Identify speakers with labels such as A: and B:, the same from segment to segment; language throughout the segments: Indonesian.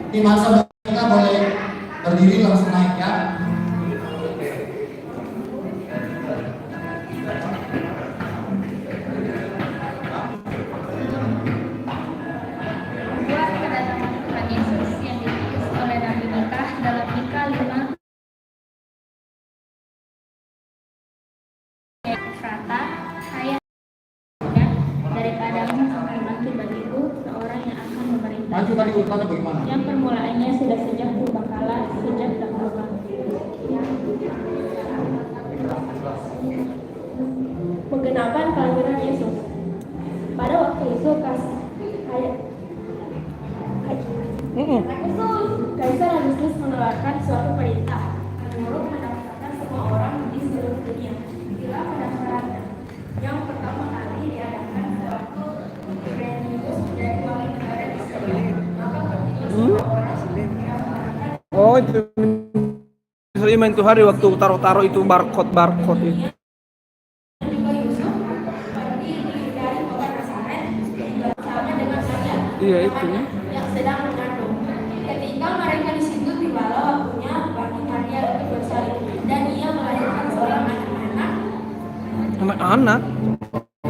A: Tim Hansa mereka boleh berdiri langsung naik ya.
B: Buat kedatangan Tuhan Yesus yang ditulis oleh Nabi Mika dalam Mika 5 Efrata, hai daripadamu akan bangkit bagiku seorang yang akan memerintah.
A: Maju tadi urutannya bagaimana?
B: Yang permulaannya sudah sejak purbakala, sejak dahulu.
C: Menggenapkan kelahiran Yesus. Pada waktu itu Kaisar Agustus mengeluarkan suatu perintah menyuruh mendaftarkan semua orang di seluruh dunia. Bila pendaftarannya yang pertama kali diadakan sewaktu Brennus menjadi wali negara di Israel, maka ketika semua orang mendaftarkan.
D: Oh, itu Sulaiman itu hari waktu taruh-taruh itu barcode itu.
C: Juga Yusuf terdiri dari kota Nazaret bersama dengan Maria
D: Iya itu.
C: yang sedang mengandung. Ketika mereka di situ tibalah waktunya bagi Maria untuk bersalin dan ia melahirkan seorang anak-anak.
D: Anak-anak.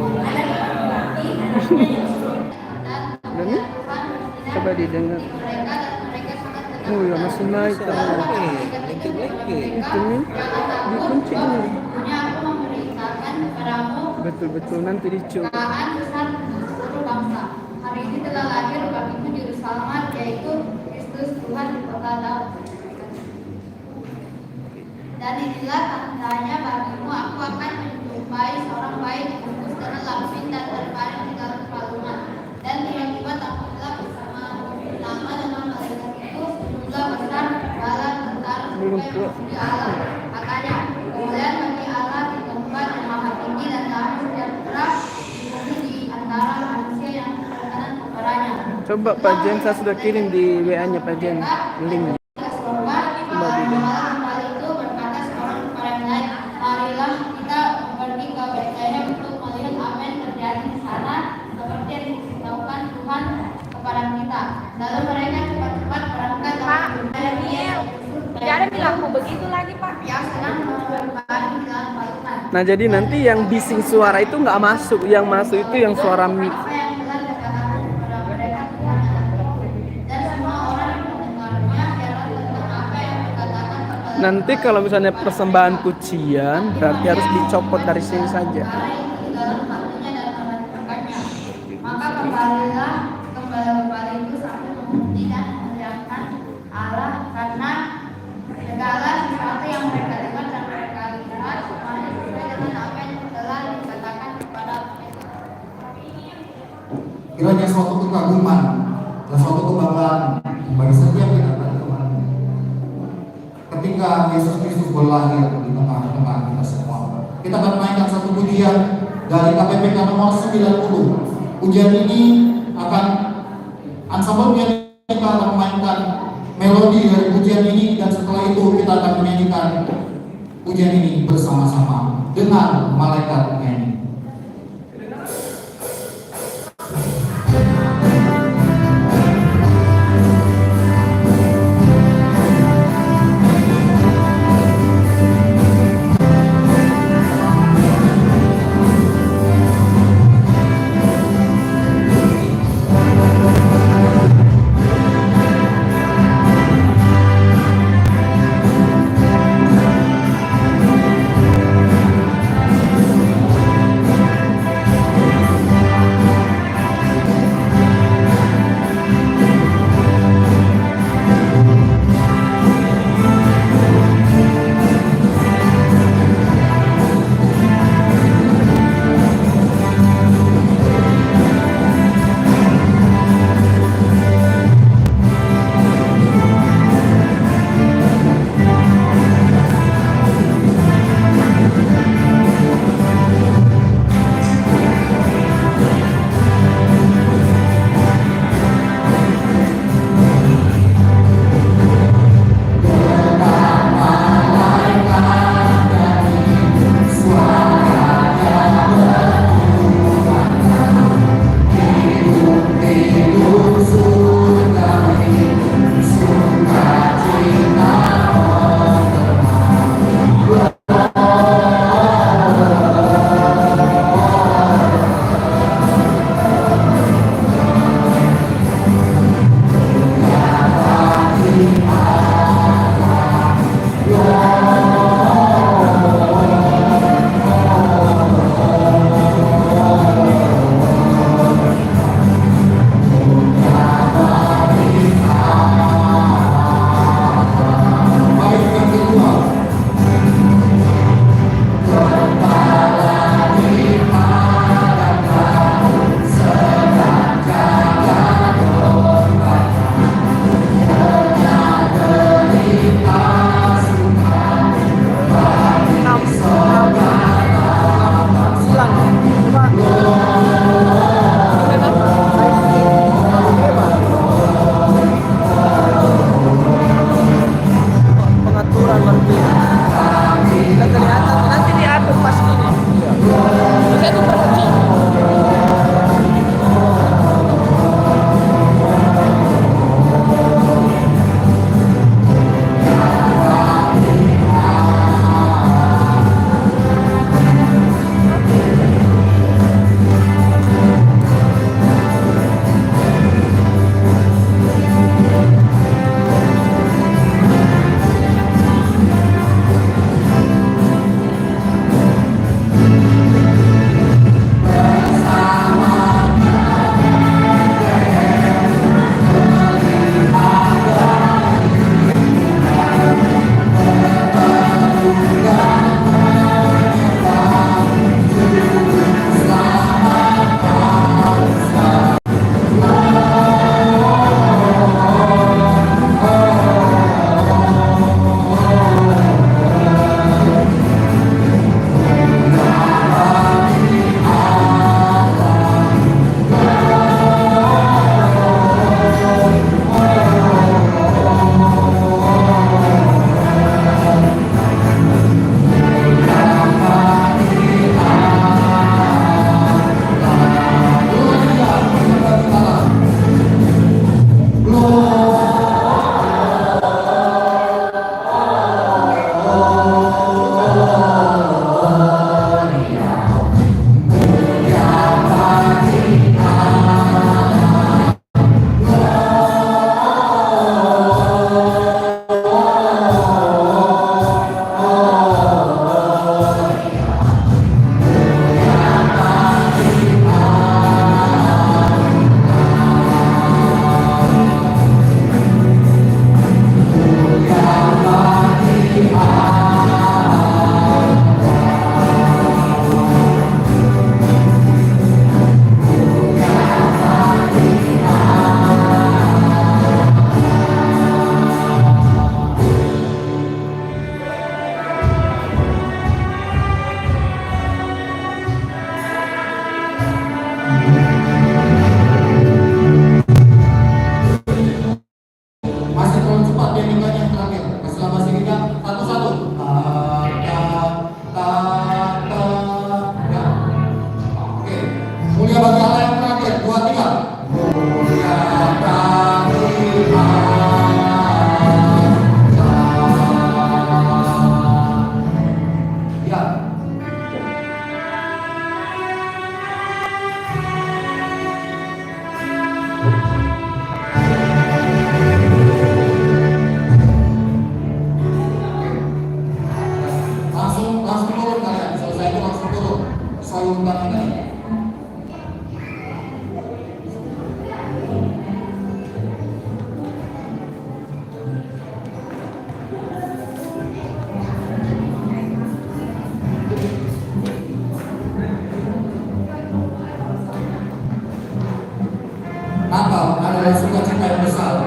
C: Anak laki-laki, anaknya Yesus.
D: Dan coba didengar. Oh ya masih naik terus. Itu nih dikunci ini.
C: Aku memberitakan kepadamu
D: Betul-betul nanti dicoba.
C: keadaan besar seluruh bangsa. Hari ini telah lahir bagimu juru selamat, yaitu Kristus Tuhan di kota Daud. Dan inilah tandanya bagimu, aku akan menjumpai seorang bayi dibungkus dengan lampin dan terbaring di dalam palungan. Dan tiba-tiba takutlah bersama nama dengan malaikat itu jumlah besar bala tentara di Allah. Makanya kemuliaan bagi Allah di tempat yang maha tinggi dan damai sejahtera di bumi di antara manusia yang berkenan kepadanya.
D: Coba Pak Jen, saya sudah kirim di WA-nya Pak Jen link.
C: Kembali itu berkata seorang kepada yang lain, marilah kita pergi ke Bethlehem untuk melihat apa yang terjadi di sana seperti yang diberitahukan Tuhan kepada kita. Lalu mereka cepat-cepat berangkat. Pak Daniel, jangan bilangku begitu lagi Pak. Yang sedang berbaring di dalam palungan.
D: Nah jadi nanti yang bising suara itu nggak masuk, yang masuk itu yang suara mic.
C: Apa yang telah dikatakan kepada mereka Tuhan dan semua orang yang mendengarnya heran tentang apa yang dikatakan kepada
D: Nanti kalau misalnya persembahan pujian berarti harus dicopot dari sini saja.
C: di dalam hatinya dan mengajarkannya. Maka kembali itu sambil memuji dan meneriakkan Allah karena segala sesuatu yang mereka dengar dan mereka lihat semuanya sesuai dengan apa yang telah dikatakan kepada mereka.
A: Kiranya suatu kekaguman dan suatu kebanggaan bagi setiap kita teman-teman ketika Yesus Kristus berlahir di tengah-tengah kita semua. Kita akan mainkan satu pujian dari KPPK nomor 90. Pujian ini akan ensemble piano kita akan memainkan melodi dari pujian ini, dan setelah itu kita akan menyanyikan pujian ini bersama-sama dengan malaikat nyanyi.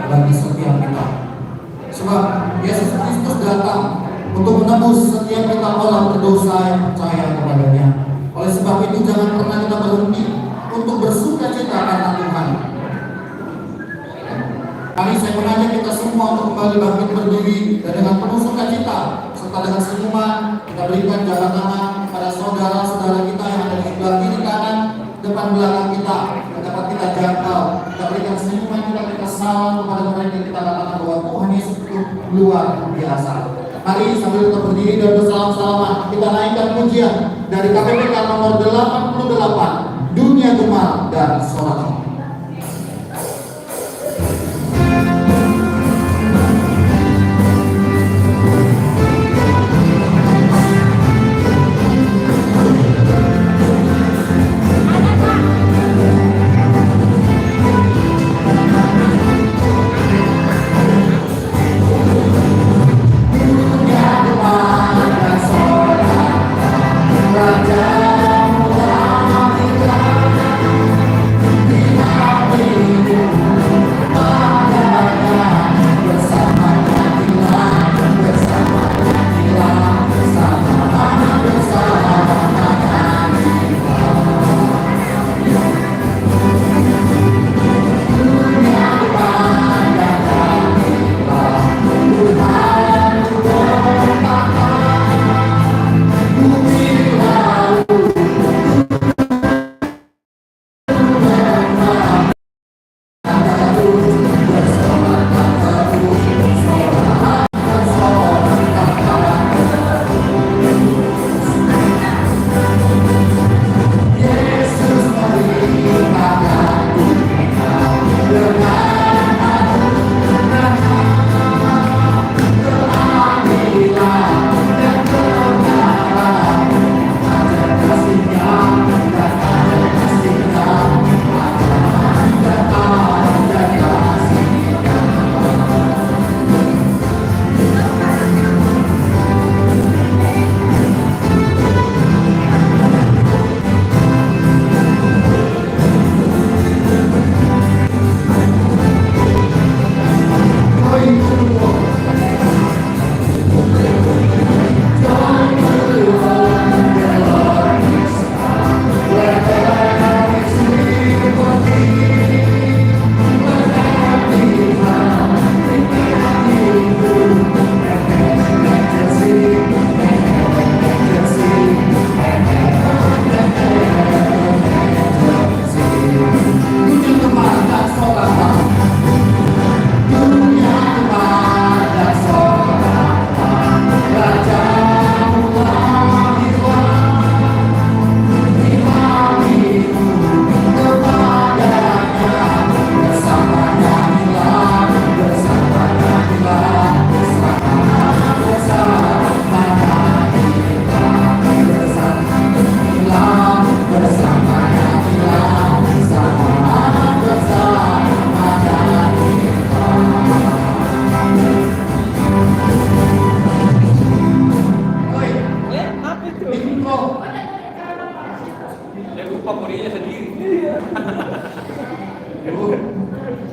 A: bagi setiap kita. Sebab Yesus Kristus datang untuk menebus setiap kita orang berdosa yang percaya kepadanya. Oleh sebab itu jangan pernah kita berhenti untuk bersuka cita karena Tuhan. Mari saya mengajak kita semua untuk kembali bangkit berdiri dan dengan penuh sukacita serta dengan senyuman kita berikan jabat tangan pada saudara-saudara kita yang ada di sebelah kiri kanan, depan belakang kita yang dapat kita jangkau. Kita berikan senyuman, kita salam kepada mereka, kita katakan bahwa Tuhan Yesus itu luar biasa. Mari sambil kita berdiri dan bersalam-salaman kita naikkan pujian dari KPPK nomor 88, Dunia Gemar dan Sorak.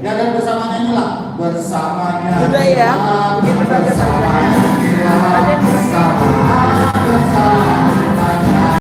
A: Ya dan bersamanya inilah bersamanya.
D: Sudah ya, begitu saja.